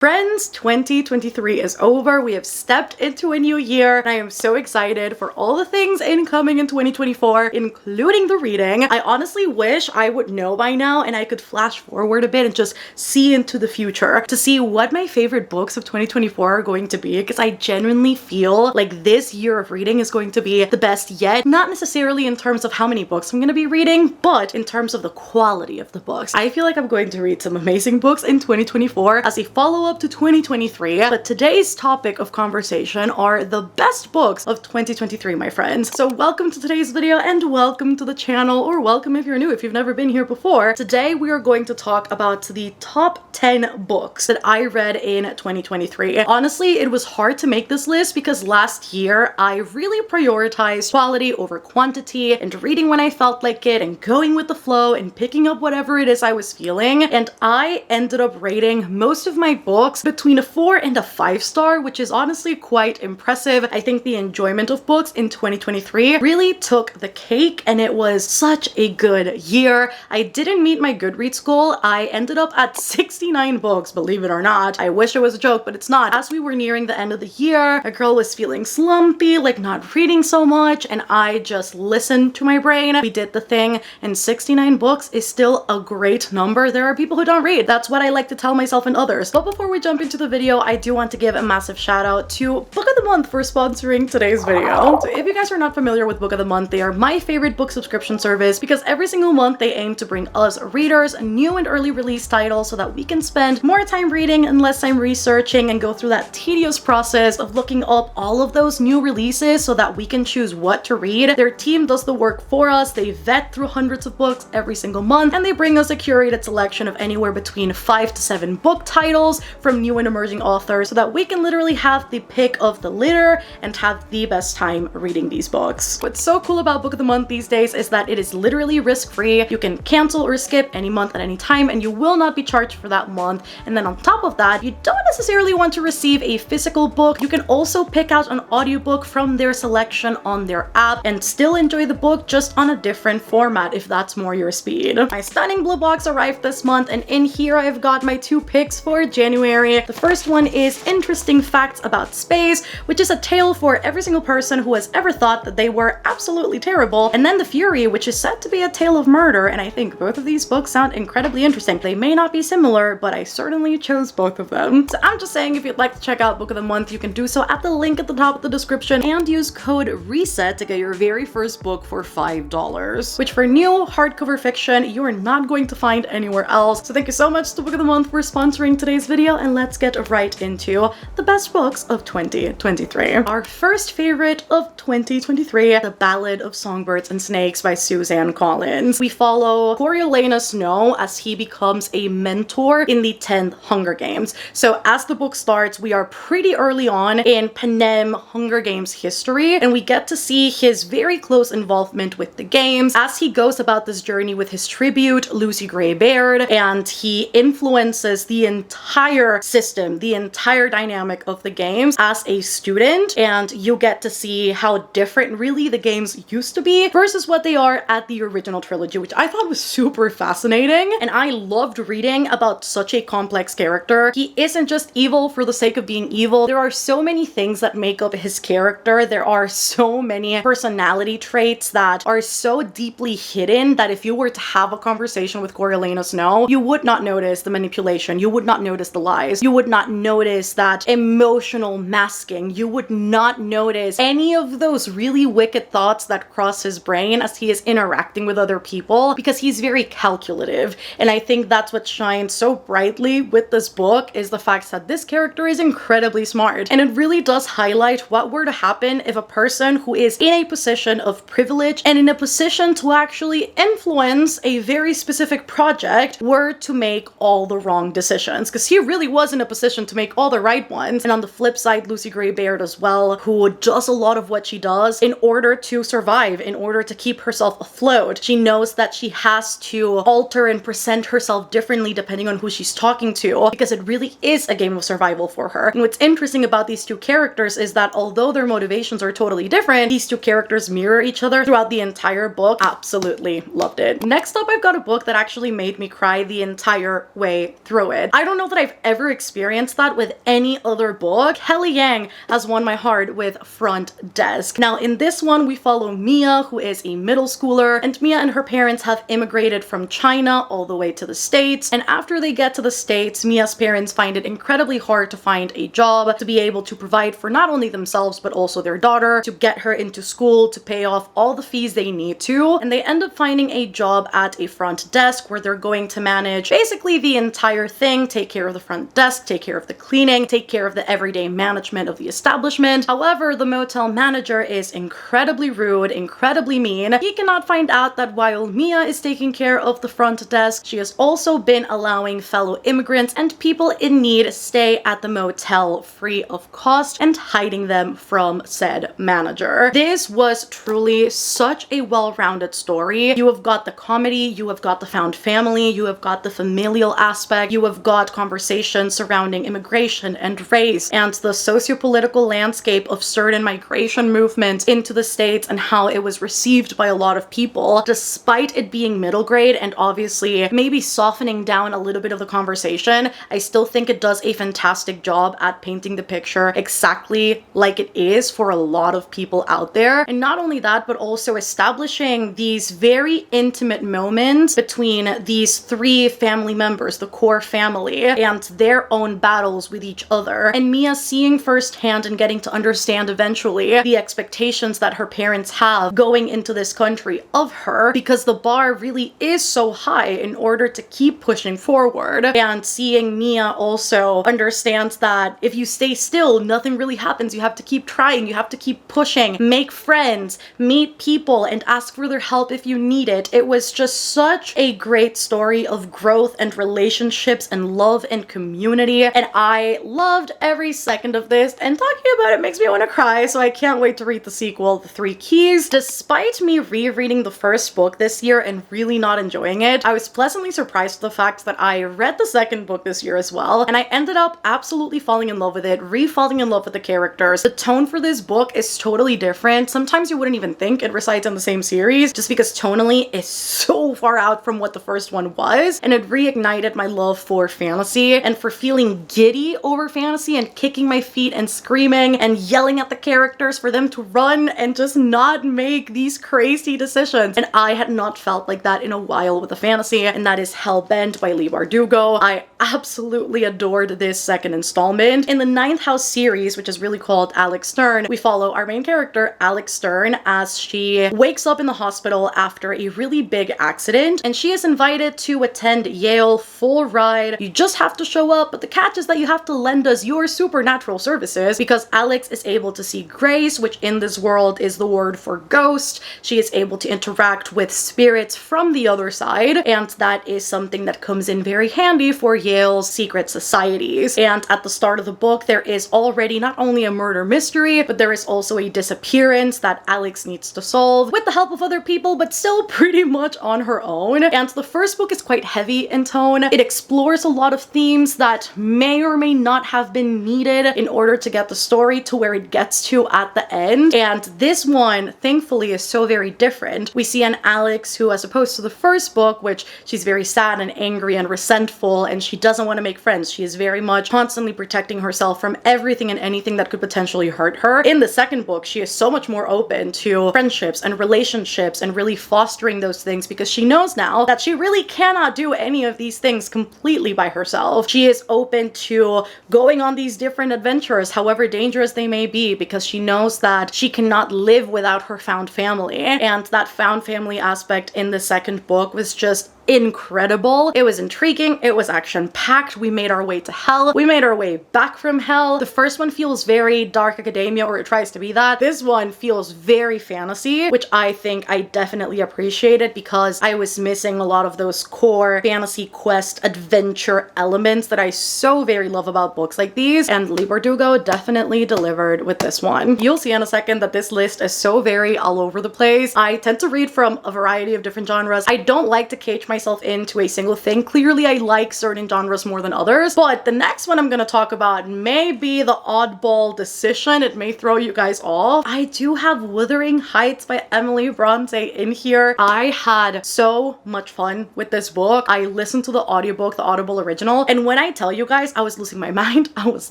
Friends, 2023 is over. We have stepped into a new year, and I am so excited for all the things incoming in 2024, including the reading. I honestly wish I would know by now and I could flash forward a bit and just see into the future to see what my favorite books of 2024 are going to be, because I genuinely feel like this year of reading is going to be the best yet. Not necessarily in terms of how many books I'm going to be reading, but in terms of the quality of the books. I feel like I'm going to read some amazing books in 2024 as a follow-up to 2023, but today's topic of conversation are the best books of 2023, my friends. So welcome to today's video and welcome to the channel, or welcome if you're new, if you've never been here before. Today we are going to talk about the top 10 books that I read in 2023. Honestly, it was hard to make this list because last year I really prioritized quality over quantity and reading when I felt like it and going with the flow and picking up whatever it is I was feeling, and I ended up rating most of my books between a 4 and a 5 star, which is honestly quite impressive. I think the enjoyment of books in 2023 really took the cake, and it was such a good year. I didn't meet my Goodreads goal. I ended up at 69 books, believe it or not. I wish it was a joke, but it's not. As we were nearing the end of the year, a girl was feeling slumpy, like not reading so much, and I just listened to my brain. We did the thing, and 69 books is still a great number. There are people who don't read. That's what I like to tell myself and others. But before we jump into the video, I do want to give a massive shout out to Book of the Month for sponsoring today's video. So if you guys are not familiar with Book of the Month, they are my favorite book subscription service because every single month they aim to bring us readers new and early release titles so that we can spend more time reading and less time researching and go through that tedious process of looking up all of those new releases so that we can choose what to read. Their team does the work for us. They vet through hundreds of books every single month, and they bring us a curated selection of anywhere between 5 to 7 book titles from new and emerging authors so that we can literally have the pick of the litter and have the best time reading these books. What's so cool about Book of the Month these days is that it is literally risk-free. You can cancel or skip any month at any time and you will not be charged for that month. And then on top of that, you don't necessarily want to receive a physical book. You can also pick out an audiobook from their selection on their app and still enjoy the book, just on a different format if that's more your speed. My stunning blue box arrived this month, and in here I've got my 2 picks for January. The first one is Interesting Facts About Space, which is a tale for every single person who has ever thought that they were absolutely terrible, and then The Fury, which is said to be a tale of murder, and I think both of these books sound incredibly interesting. They may not be similar, but I certainly chose both of them. So I'm just saying, if you'd like to check out Book of the Month, you can do so at the link at the top of the description and use code RESET to get your very first book for $5, which for new hardcover fiction, you are not going to find anywhere else. So thank you so much to Book of the Month for sponsoring today's video, and let's get right into the best books of 2023. Our first favorite of 2023, The Ballad of Songbirds and Snakes by Suzanne Collins. We follow Coriolanus Snow as he becomes a mentor in the 10th Hunger Games. So as the book starts, we are pretty early on in Panem Hunger Games history, and we get to see his very close involvement with the games as he goes about this journey with his tribute, Lucy Greybeard, and he influences the entire system, the entire dynamic of the games as a student, and you get to see how different really the games used to be versus what they are at the original trilogy, which I thought was super fascinating, and I loved reading about such a complex character. He isn't just evil for the sake of being evil. There are so many things that make up his character. There are so many personality traits that are so deeply hidden that if you were to have a conversation with Coriolanus Snow, you would not notice the manipulation, you would not notice the lies, you would not notice that emotional masking, you would not notice any of those really wicked thoughts that cross his brain as he is interacting with other people, because he's very calculative. And I think that's what shines so brightly with this book, is the fact that this character is incredibly smart, and it really does highlight what were to happen if a person who is in a position of privilege and in a position to actually influence a very specific project were to make all the wrong decisions, because he really was in a position to make all the right ones. And on the flip side, Lucy Greybeard as well, who does a lot of what she does in order to survive, in order to keep herself afloat. She knows that she has to alter and present herself differently depending on who she's talking to, because it really is a game of survival for her. And what's interesting about these two characters is that although their motivations are totally different, these two characters mirror each other throughout the entire book. Absolutely loved it. Next up, I've got a book that actually made me cry the entire way through it. I don't know that I've ever ever experienced that with any other book, Kelly Yang has won my heart with Front Desk. Now in this one, we follow Mia, who is a middle schooler, and Mia and her parents have immigrated from China all the way to the States. And after they get to the States, Mia's parents find it incredibly hard to find a job to be able to provide for not only themselves, but also their daughter, to get her into school, to pay off all the fees they need to. And they end up finding a job at a front desk where they're going to manage basically the entire thing, take care of the front desk, take care of the cleaning, take care of the everyday management of the establishment. However, the motel manager is incredibly rude, incredibly mean. He cannot find out that while Mia is taking care of the front desk, she has also been allowing fellow immigrants and people in need stay at the motel free of cost and hiding them from said manager. This was truly such a well-rounded story. You have got the comedy, you have got the found family, you have got the familial aspect, you have got conversations surrounding immigration and race and the socio-political landscape of certain migration movements into the States and how it was received by a lot of people, despite it being middle grade and obviously maybe softening down a little bit of the conversation. I still think it does a fantastic job at painting the picture exactly like it is for a lot of people out there. And not only that, but also establishing these very intimate moments between these three family members, the core family, and their own battles with each other. And Mia seeing firsthand and getting to understand eventually the expectations that her parents have going into this country of her, because the bar really is so high in order to keep pushing forward. And seeing Mia also understand that if you stay still, nothing really happens. You have to keep trying, you have to keep pushing, make friends, meet people, and ask for their help if you need it. It was just such a great story of growth and relationships and love and community, and I loved every second of this, and talking about it makes me want to cry, so I can't wait to read the sequel, The Three Keys. Despite me rereading the first book this year and really not enjoying it, I was pleasantly surprised with the fact that I read the second book this year as well, and I ended up absolutely falling in love with it, re-falling in love with the characters. The tone for this book is totally different. Sometimes you wouldn't even think it resides in the same series, just because tonally it's so far out from what the first one was, and it reignited my love for fantasy and for feeling giddy over fantasy and kicking my feet and screaming and yelling at the characters for them to run and just not make these crazy decisions. And I had not felt like that in a while with a fantasy, and that is Hellbent by Leigh Bardugo. I absolutely adored this second installment. In the Ninth House series, which is really called Alex Stern, we follow our main character, Alex Stern, as she wakes up in the hospital after a really big accident, and she is invited to attend Yale full ride. You just have to show up, but the catch is that you have to lend us your supernatural services, because Alex is able to see grace, which in this world is the word for ghost. She is able to interact with spirits from the other side, and that is something that comes in very handy for Yale's secret societies. And at the start of the book, there is already not only a murder mystery, but there is also a disappearance that Alex needs to solve with the help of other people, but still pretty much on her own. And the first book is quite heavy in tone. It explores a lot of themes that may or may not have been needed in order to get the story to where it gets to at the end. And this one, thankfully, is so very different. We see an Alex who, as opposed to the first book, which she's very sad and angry and resentful, and she doesn't want to make friends. She is very much constantly protecting herself from everything and anything that could potentially hurt her. In the second book, she is so much more open to friendships and relationships and really fostering those things, because she knows now that she really cannot do any of these things completely by herself. She is open to going on these different adventures, however dangerous they may be, because she knows that she cannot live without her found family. And that found family aspect in the second book was just incredible. It was intriguing, it was action-packed, we made our way to hell, we made our way back from hell. The first one feels very dark academia, or it tries to be that. This one feels very fantasy, which I think I definitely appreciated, because I was missing a lot of those core fantasy quest adventure elements that I so very love about books like these, and Leigh Bardugo definitely delivered with this one. You'll see in a second that this list is so very all over the place. I tend to read from a variety of different genres. I don't like to cage myself myself into a single thing. Clearly, I like certain genres more than others, but the next one I'm gonna talk about may be the oddball decision. It may throw you guys off. I do have Wuthering Heights by Emily Bronte in here. I had so much fun with this book. I listened to the audiobook, the Audible original, and when I tell you guys, I was losing my mind. I was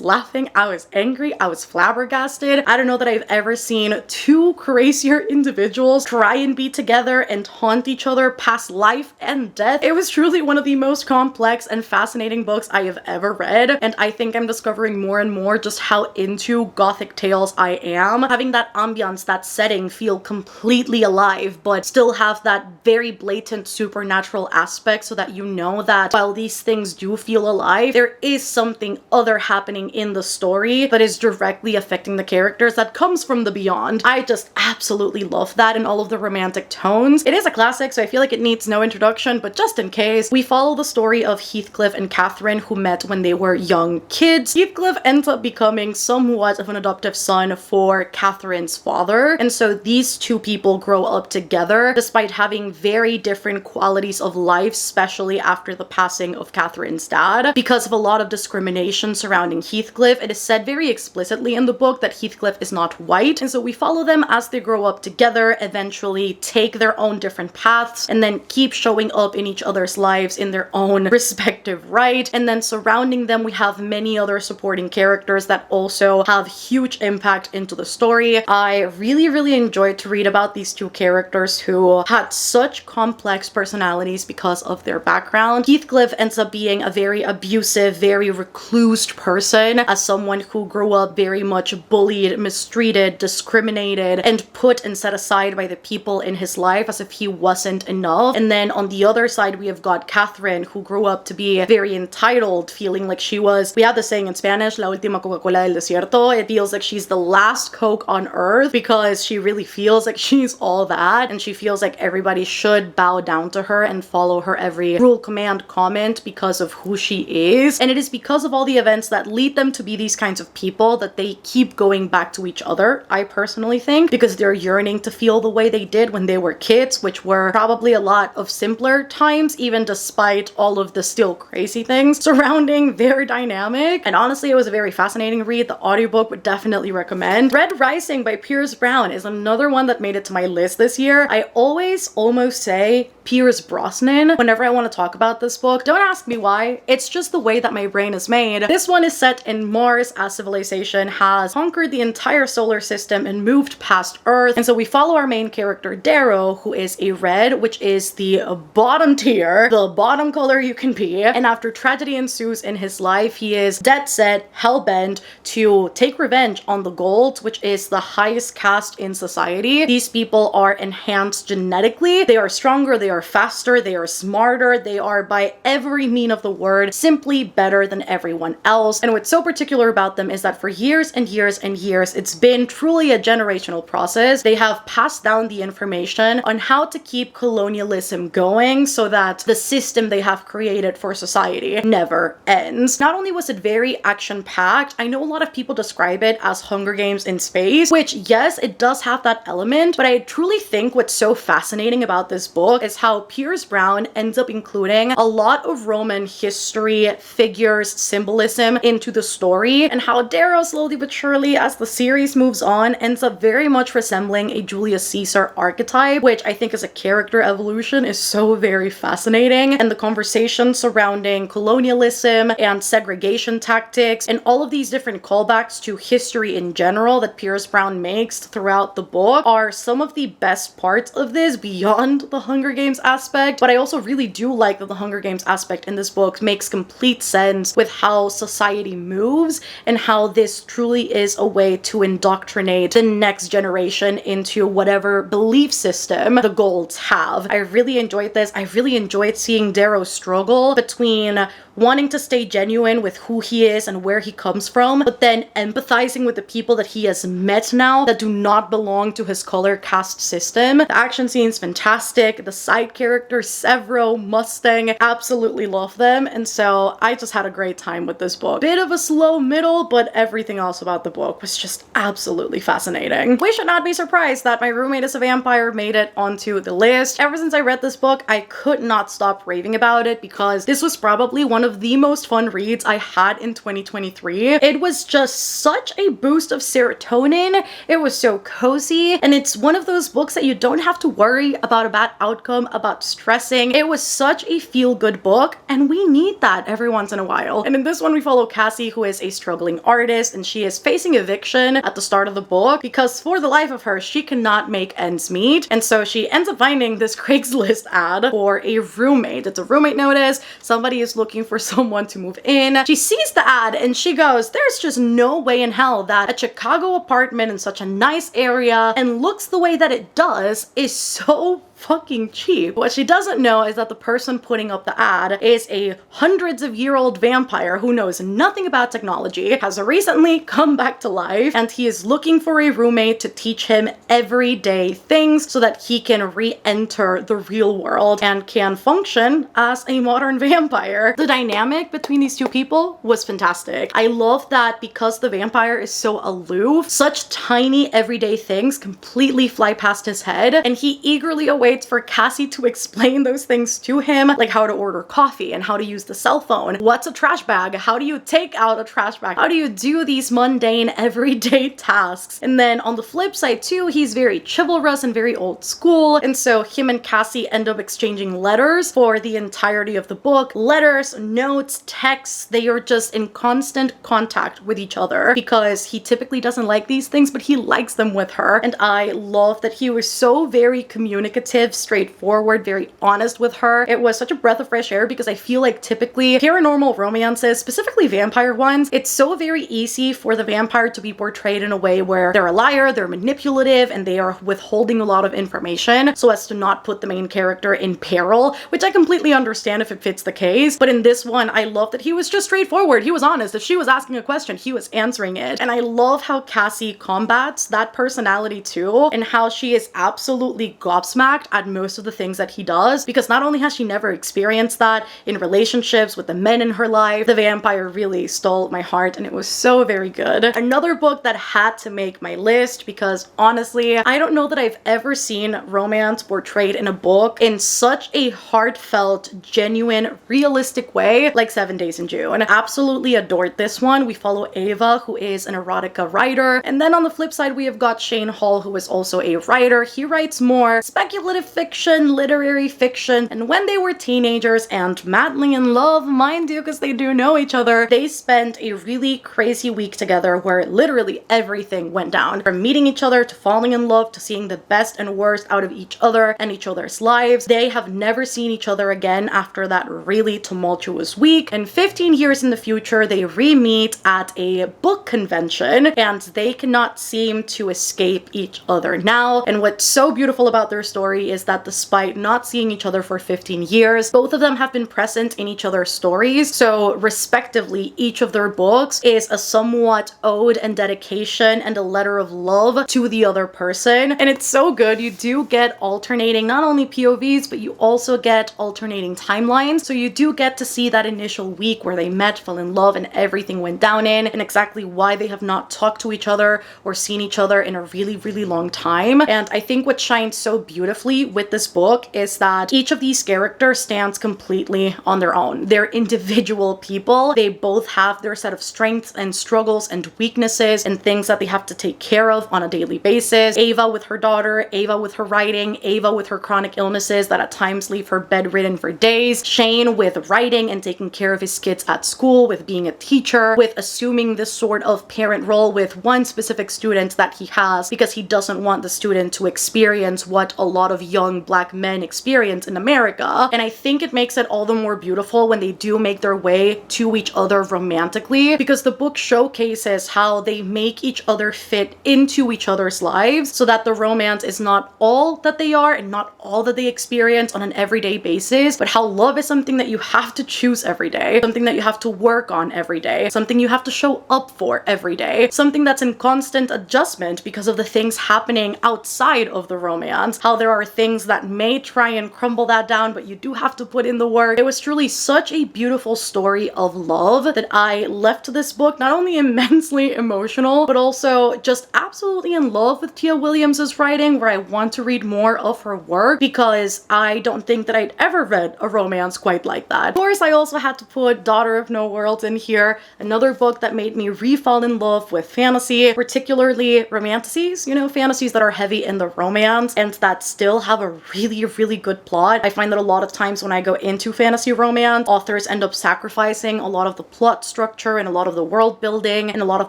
laughing, I was angry, I was flabbergasted. I don't know that I've ever seen two crazier individuals try and be together and haunt each other past life and death. It was truly one of the most complex and fascinating books I have ever read, and I think I'm discovering more and more just how into gothic tales I am. Having that ambiance, that setting feel completely alive, but still have that very blatant supernatural aspect so that you know that while these things do feel alive, there is something other happening in the story that is directly affecting the characters that comes from the beyond. I just absolutely love that in all of the romantic tones. It is a classic, so I feel like it needs no introduction, but just in case, we follow the story of Heathcliff and Catherine, who met when they were young kids. Heathcliff ends up becoming somewhat of an adoptive son for Catherine's father, and so these two people grow up together despite having very different qualities of life, especially after the passing of Catherine's dad. Because of a lot of discrimination surrounding Heathcliff, it is said very explicitly in the book that Heathcliff is not white, and so we follow them as they grow up together, eventually take their own different paths, and then keep showing up in each other's lives in their own respective right. And then surrounding them, we have many other supporting characters that also have huge impact into the story. I really enjoyed to read about these two characters who had such complex personalities because of their background. Heathcliff ends up being a very abusive, very reclused person, as someone who grew up very much bullied, mistreated, discriminated, and put and set aside by the people in his life as if he wasn't enough. And then on the other side, we have got Catherine, who grew up to be very entitled, feeling like she was, we have the saying in Spanish, la última Coca-Cola del desierto. It feels like she's the last Coke on earth because she really feels like she's all that, and she feels like everybody should bow down to her and follow her every rule, command, comment because of who she is. And it is because of all the events that lead them to be these kinds of people that they keep going back to each other, I personally think, because they're yearning to feel the way they did when they were kids, which were probably a lot of simpler times, even despite all of the still crazy things surrounding their dynamic. And honestly, it was a very fascinating read. The audiobook would definitely recommend. Red Rising by Piers Brown is another one that made it to my list this year. I always almost say Pierce Brosnan whenever I want to talk about this book. Don't ask me why. It's just the way that my brain is made. This one is set in Mars as civilization has conquered the entire solar system and moved past Earth. And so we follow our main character, Darrow, who is a red, which is the bottom tier, the bottom color you can be. And after tragedy ensues in his life, he is dead set, hell-bent to take revenge on the Golds, which is the highest caste in society. These people are enhanced genetically. They are stronger, they are faster, they are smarter, they are by every mean of the word simply better than everyone else. And what's so particular about them is that for years and years and years, it's been truly a generational process. They have passed down the information on how to keep colonialism going so that the system they have created for society never ends. Not only was it very action-packed, I know a lot of people describe it as Hunger Games in space, which yes, it does have that element, but I truly think what's so fascinating about this book is how Piers Brown ends up including a lot of Roman history, figures, symbolism into the story, and how Darrow slowly but surely, as the series moves on, ends up very much resembling a Julius Caesar archetype, which I think as a character evolution is so very fascinating. And the conversation surrounding colonialism and segregation tactics and all of these different callbacks to history in general that Piers Brown makes throughout the book are some of the best parts of this beyond the Hunger Games aspect. But I also really do like that the Hunger Games aspect in this book makes complete sense with how society moves and how this truly is a way to indoctrinate the next generation into whatever belief system the Golds have. I really enjoyed this. I really enjoyed seeing Darrow struggle between wanting to stay genuine with who he is and where he comes from, but then empathizing with the people that he has met now that do not belong to his color caste system. The action scene's fantastic. The side characters, Severo, Mustang, absolutely love them. And so I just had a great time with this book. Bit of a slow middle, but everything else about the book was just absolutely fascinating. We should not be surprised that My Roommate is a Vampire made it onto the list. Ever since I read this book, I could not stop raving about it because this was probably one of the most fun reads I had in 2023. It was just such a boost of serotonin. It was so cozy, and it's one of those books that you don't have to worry about a bad outcome, about stressing. It was such a feel-good book, and we need that every once in a while. And in this one, we follow Cassie, who is a struggling artist, and she is facing eviction at the start of the book because for the life of her, she cannot make ends meet. And so she ends up finding this Craigslist ad for a roommate. It's a roommate notice. Somebody is looking for someone to move in. She sees the ad and she goes, there's just no way in hell that a Chicago apartment in such a nice area and looks the way that it does is so fucking cheap. What she doesn't know is that the person putting up the ad is a hundreds-of-year-old vampire who knows nothing about technology, has recently come back to life, and he is looking for a roommate to teach him everyday things so that he can re-enter the real world and can function as a modern vampire. The dynamic between these two people was fantastic. I love that because the vampire is so aloof, such tiny everyday things completely fly past his head, and he eagerly awaits for Cassie to explain those things to him, like how to order coffee and how to use the cell phone. What's a trash bag? How do you take out a trash bag? How do you do these mundane everyday tasks? And then on the flip side too, he's very chivalrous and very old school. And so him and Cassie end up exchanging letters for the entirety of the book. Letters, notes, texts, they are just in constant contact with each other because he typically doesn't like these things, but he likes them with her. And I love that he was so very communicative, straightforward, very honest with her. It was such a breath of fresh air because I feel like typically paranormal romances, specifically vampire ones, it's so very easy for the vampire to be portrayed in a way where they're a liar, they're manipulative, and they are withholding a lot of information so as to not put the main character in peril, which I completely understand if it fits the case. But in this one, I love that he was just straightforward. He was honest. If she was asking a question, he was answering it. And I love how Cassie combats that personality too, and how she is absolutely gobsmacked at most of the things that he does, because not only has she never experienced that in relationships with the men in her life, the vampire really stole my heart, and it was so very good. Another book that had to make my list because honestly, I don't know that I've ever seen romance portrayed in a book in such a heartfelt, genuine, realistic way like 7 Days in June. I absolutely adored this one. We follow Ava, who is an erotica writer, and then on the flip side, we have got Shane Hall, who is also a writer. He writes more speculative fiction, literary fiction, and when they were teenagers and madly in love, mind you, because they do know each other, they spent a really crazy week together where literally everything went down. From meeting each other to falling in love to seeing the best and worst out of each other and each other's lives. They have never seen each other again after that really tumultuous week, and 15 years in the future, they re-meet at a book convention, and they cannot seem to escape each other now. And what's so beautiful about their story is that despite not seeing each other for 15 years, both of them have been present in each other's stories. So respectively, each of their books is a somewhat ode and dedication and a letter of love to the other person. And it's so good. You do get alternating not only POVs, but you also get alternating timelines. So you do get to see that initial week where they met, fell in love, and everything went down in, and exactly why they have not talked to each other or seen each other in a really, really long time. And I think what shines so beautifully with this book is that each of these characters stands completely on their own. They're individual people. They both have their set of strengths and struggles and weaknesses and things that they have to take care of on a daily basis. Ava with her daughter, Ava with her writing, Ava with her chronic illnesses that at times leave her bedridden for days, Shane with writing and taking care of his kids at school, with being a teacher, with assuming this sort of parent role with one specific student that he has because he doesn't want the student to experience what a lot of of young black men experience in America. And I think it makes it all the more beautiful when they do make their way to each other romantically, because the book showcases how they make each other fit into each other's lives so that the romance is not all that they are and not all that they experience on an everyday basis, but how love is something that you have to choose every day, something that you have to work on every day, something you have to show up for every day, something that's in constant adjustment because of the things happening outside of the romance, how there are things that may try and crumble that down, but you do have to put in the work. It was truly such a beautiful story of love that I left this book not only immensely emotional, but also just absolutely in love with Tia Williams's writing, where I want to read more of her work because I don't think that I'd ever read a romance quite like that. Of course, I also had to put Daughter of No Worlds in here, another book that made me re-fall in love with fantasy, particularly romanticies, you know, fantasies that are heavy in the romance and that still have a really good plot. I find that a lot of times when I go into fantasy romance, authors end up sacrificing a lot of the plot structure and a lot of the world building and a lot of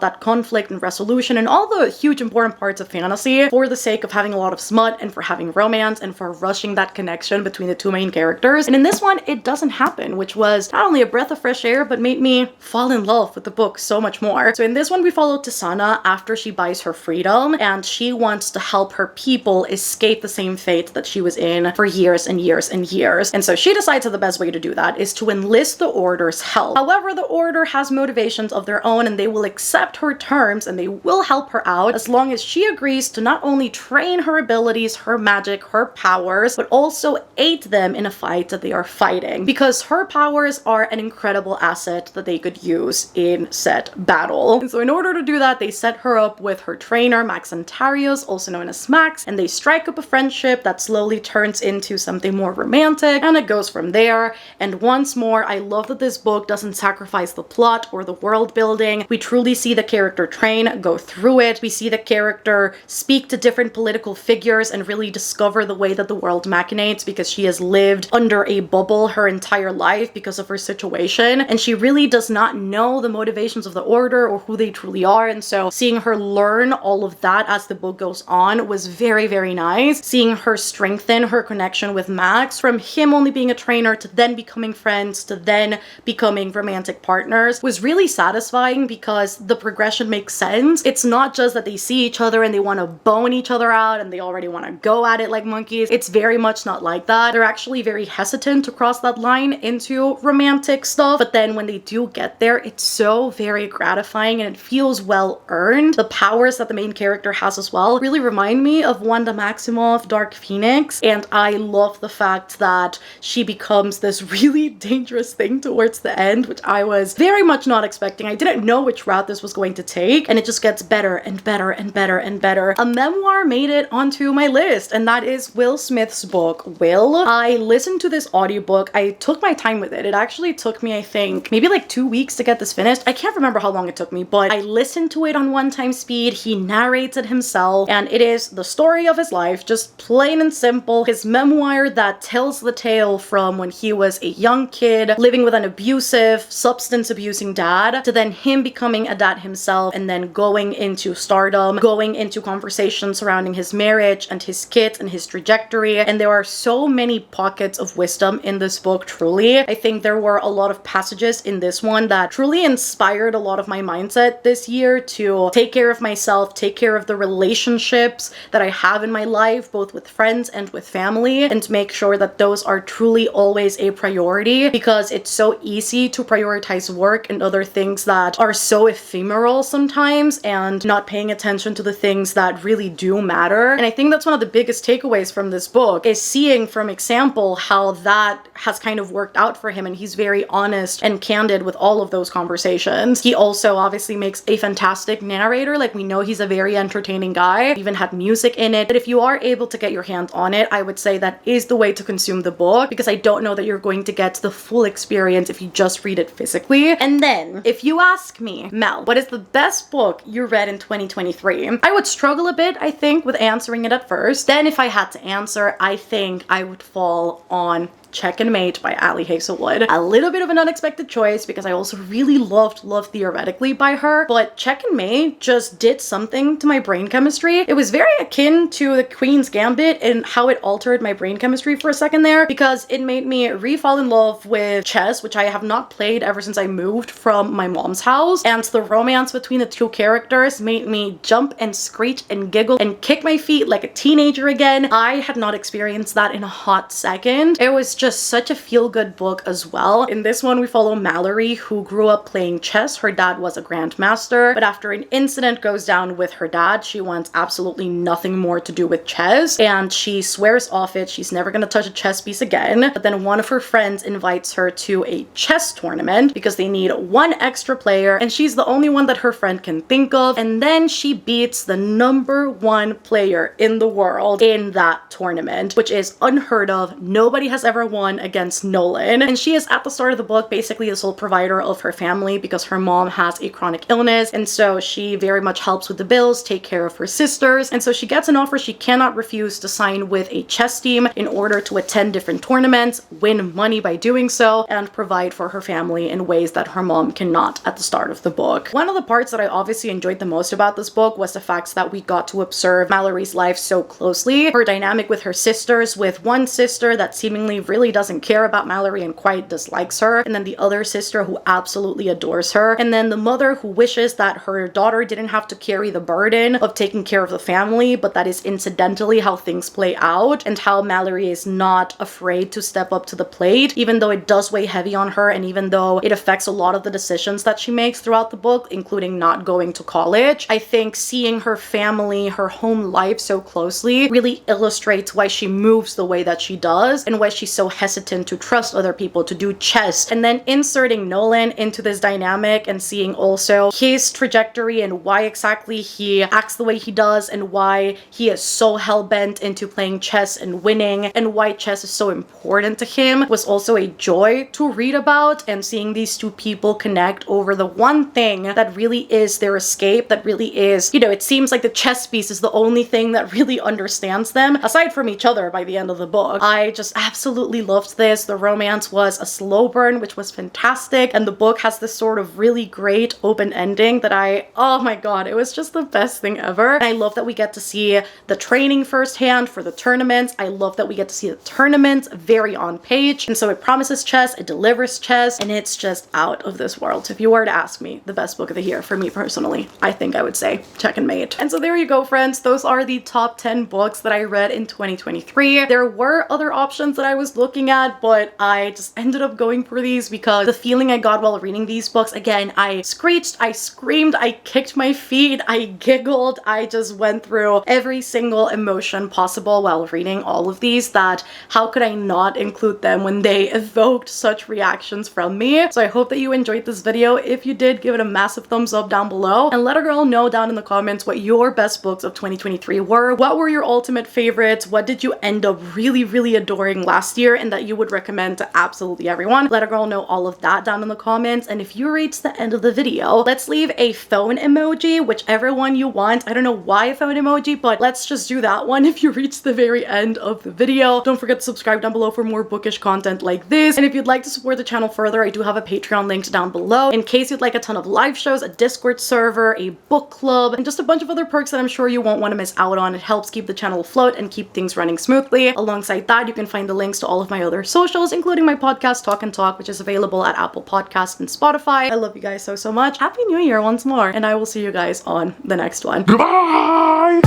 that conflict and resolution and all the huge important parts of fantasy for the sake of having a lot of smut and for having romance and for rushing that connection between the two main characters. And in this one, it doesn't happen, which was not only a breath of fresh air, but made me fall in love with the book so much more. So in this one, we follow Tisana after she buys her freedom, and she wants to help her people escape the same fate that she was in for years and years and years. And so she decides that the best way to do that is to enlist the Order's help. However, the Order has motivations of their own, and they will accept her terms and they will help her out as long as she agrees to not only train her abilities, her magic, her powers, but also aid them in a fight that they are fighting, because her powers are an incredible asset that they could use in said battle. And so in order to do that, they set her up with her trainer, Max Antarius, also known as Max, and they strike up a friendship that slowly turns into something more romantic, and it goes from there. And once more, I love that this book doesn't sacrifice the plot or the world building. We truly see the character train, go through it. We see the character speak to different political figures and really discover the way that the world machinates, because she has lived under a bubble her entire life because of her situation, and she really does not know the motivations of the Order or who they truly are. And so seeing her learn all of that as the book goes on was very nice. Seeing her strengthen her connection with Max, from him only being a trainer to then becoming friends to then becoming romantic partners, was really satisfying because the progression makes sense. It's not just that they see each other and they want to bone each other out and they already want to go at it like monkeys. It's very much not like that. They're actually very hesitant to cross that line into romantic stuff, but then when they do get there, it's so very gratifying and it feels well earned. The powers that the main character has as well really remind me of Wanda Maximoff, Dark Phoenix, and I love the fact that she becomes this really dangerous thing towards the end, which I was very much not expecting. I didn't know which route this was going to take, and it just gets better and better and better and better. A memoir made it onto my list, and that is Will Smith's book, Will. I listened to this audiobook. I took my time with it. It actually took me, I think, maybe like 2 weeks to get this finished. I can't remember how long it took me, but I listened to it on one-time speed. He narrates it himself, and it is the story of his life, just plain and simple. His memoir that tells the tale from when he was a young kid living with an abusive, substance-abusing dad, to then him becoming a dad himself, and then going into stardom, going into conversations surrounding his marriage and his kids and his trajectory. And there are so many pockets of wisdom in this book, truly. I think there were a lot of passages in this one that truly inspired a lot of my mindset this year to take care of myself, take care of the relationships that I have in my life, both with friends and with family, and to make sure that those are truly always a priority, because it's so easy to prioritize work and other things that are so ephemeral sometimes and not paying attention to the things that really do matter. And I think that's one of the biggest takeaways from this book, is seeing from example how that has kind of worked out for him, and he's very honest and candid with all of those conversations. He also obviously makes a fantastic narrator. Like, we know he's a very entertaining guy, even had music in it. But if you are able to get your hands on it, I would say that is the way to consume the book, because I don't know that you're going to get the full experience if you just read it physically. And then if you ask me, Mel, what is the best book you read in 2023? I would struggle a bit, I think, with answering it at first. Then if I had to answer, I think I would fall on Check and Mate by Ali Hazelwood. A little bit of an unexpected choice because I also really loved Theoretically by her, but Check and Mate just did something to my brain chemistry. It was very akin to the Queen's Gambit and how it altered my brain chemistry for a second there, because it made me re-fall in love with chess, which I have not played ever since I moved from my mom's house, and the romance between the two characters made me jump and screech and giggle and kick my feet like a teenager again. I had not experienced that in a hot second. It was just such a feel-good book as well. In this one, we follow Mallory, who grew up playing chess. Her dad was a grandmaster, but after an incident goes down with her dad, she wants absolutely nothing more to do with chess, and she swears off it. She's never gonna touch a chess piece again. But then one of her friends invites her to a chess tournament because they need one extra player, and she's the only one that her friend can think of, and then she beats the #1 player in the world in that tournament, which is unheard of. Nobody has ever won against Nolan, and she is at the start of the book basically the sole provider of her family because her mom has a chronic illness, and so she very much helps with the bills, take care of her sisters, and so she gets an offer she cannot refuse to sign with a chess team in order to attend different tournaments, win money by doing so, and provide for her family in ways that her mom cannot at the start of the book. One of the parts that I obviously enjoyed the most about this book was the fact that we got to observe Mallory's life so closely, her dynamic with her sisters, with one sister that seemingly really doesn't care about Mallory and quite dislikes her, and then the other sister who absolutely adores her, and then the mother who wishes that her daughter didn't have to carry the burden of taking care of the family, but that is incidentally how things play out, and how Mallory is not afraid to step up to the plate, even though it does weigh heavy on her, and even though it affects a lot of the decisions that she makes throughout the book, including not going to college. I think seeing her family, her home life so closely really illustrates why she moves the way that she does, and why she's so hesitant to trust other people to do chess. And then inserting Nolan into this dynamic and seeing also his trajectory and why exactly he acts the way he does, and why he is so hell-bent into playing chess and winning, and why chess is so important to him, was also a joy to read about. And seeing these two people connect over the one thing that really is their escape, that really is, you know, it seems like the chess piece is the only thing that really understands them, aside from each other by the end of the book. I just absolutely loved this. The romance was a slow burn, which was fantastic, and the book has this sort of really great open ending that oh my god, it was just the best thing ever. And I love that we get to see the training firsthand for the tournaments. I love that we get to see the tournaments very on page, and so it promises chess, it delivers chess, and it's just out of this world. So if you were to ask me the best book of the year for me personally, I think I would say Check and Mate. And so there you go, friends. Those are the top 10 books that I read in 2023. There were other options that I was looking at, but I just ended up going for these because the feeling I got while reading these books, again, I screeched, I screamed, I kicked my feet, I giggled, I just went through every single emotion possible while reading all of these, that how could I not include them when they evoked such reactions from me. So I hope that you enjoyed this video. If you did, give it a massive thumbs up down below, and let a girl know down in the comments what your best books of 2023 were. What were your ultimate favorites? What did you end up really adoring last year and that you would recommend to absolutely everyone? Let a girl know all of that down in the comments. And if you reach the end of the video, let's leave a phone emoji, whichever one you want. I don't know why a phone emoji, but let's just do that one if you reach the very end of the video. Don't forget to subscribe down below for more bookish content like this. And if you'd like to support the channel further, I do have a Patreon linked down below in case you'd like a ton of live shows, a Discord server, a book club, and just a bunch of other perks that I'm sure you won't want to miss out on. It helps keep the channel afloat and keep things running smoothly. Alongside that, you can find the links to all of my other socials, including my podcast Talk and Talk, which is available at Apple Podcasts and Spotify. I love you guys so much. Happy New Year once more, and I will see you guys on the next one. Goodbye!